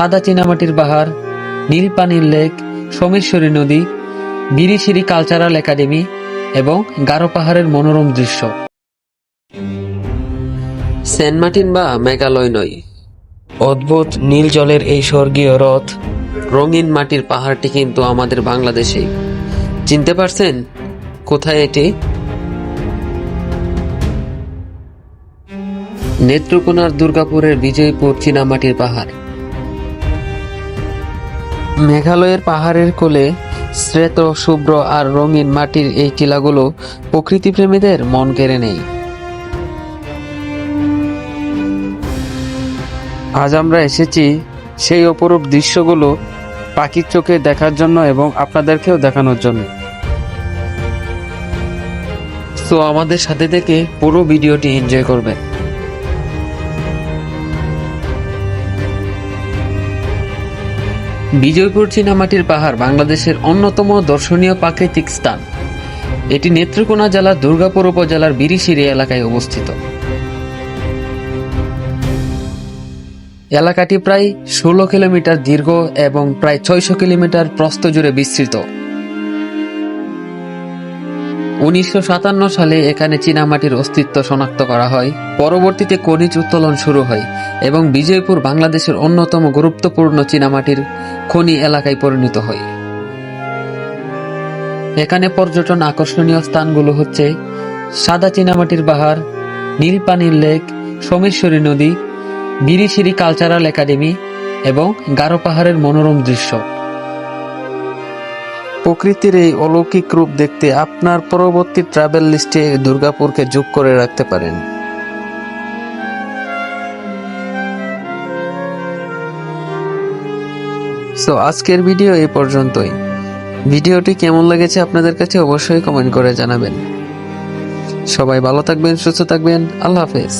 সাদা চীনামাটির পাহাড়, নীল পানির লেক, সোমেশ্বরী নদী, বিরিশিরি কালচারাল একাডেমি এবং গারো পাহাড়ের মনোরম দৃশ্য। সেন্ট মার্টিন বা মেঘালয় নয়, অদ্ভুত নীল জলের এই স্বর্গীয় হ্রদ, রঙিন মাটির পাহাড়টি কিন্তু আমাদের বাংলাদেশে। চিনতে পারছেন কোথায় এটি? নেত্রকোনার দুর্গাপুরের বিজয়পুর চীনামাটির পাহাড়। মেঘালয়ের পাহাড়ের কোলে শ্বেত, শুভ্র আর রঙিন মাটির এই টিলাগুলো প্রকৃতিপ্রেমীদের মন কেড়ে নেয়। আজ আমরা এসেছি সেই অপরূপ দৃশ্যগুলো পাখির চোখে দেখার জন্য এবং আপনাদেরকেও দেখানোর জন্য। তো আমাদের সাথে থেকে পুরো ভিডিওটি এনজয় করবেন। বিজয়পুর চীনামাটির পাহাড় বাংলাদেশের অন্যতম দর্শনীয় প্রাকৃতিক স্থান। এটি নেত্রকোনা জেলার দুর্গাপুর উপজেলার বিরিশিরি এলাকায় অবস্থিত। এলাকাটি প্রায় 16 কিলোমিটার দীর্ঘ এবং প্রায় 600 কিলোমিটার প্রস্থ জুড়ে বিস্তৃত। 1957 সালে এখানে চীনামাটির অস্তিত্ব শনাক্ত করা হয়। পরবর্তীতে খনিজ উত্তোলন শুরু হয় এবং বিজয়পুর বাংলাদেশের অন্যতম গুরুত্বপূর্ণ চীনামাটির খনি এলাকায় পরিণত হয়। এখানে পর্যটন আকর্ষণীয় স্থানগুলো হচ্ছে সাদা চীনামাটির পাহাড়, নীল পানির লেক, সোমেশ্বরী নদী, বিরিশিরি কালচারাল একাডেমি এবং গারো পাহাড়ের মনোরম দৃশ্য। প্রকৃতির এই অলৌকিক রূপ দেখতে আপনার পরবর্তী ট্রাভেল লিস্টে দুর্গাপুরকে যোগ করে রাখতে পারেন। সো আজকের ভিডিও এই পর্যন্তই। ভিডিওটি কেমন লেগেছে আপনাদের কাছে অবশ্যই কমেন্ট করে জানাবেন। সবাই ভালো থাকবেন, সুস্থ থাকবেন। আল্লাহ হাফেজ।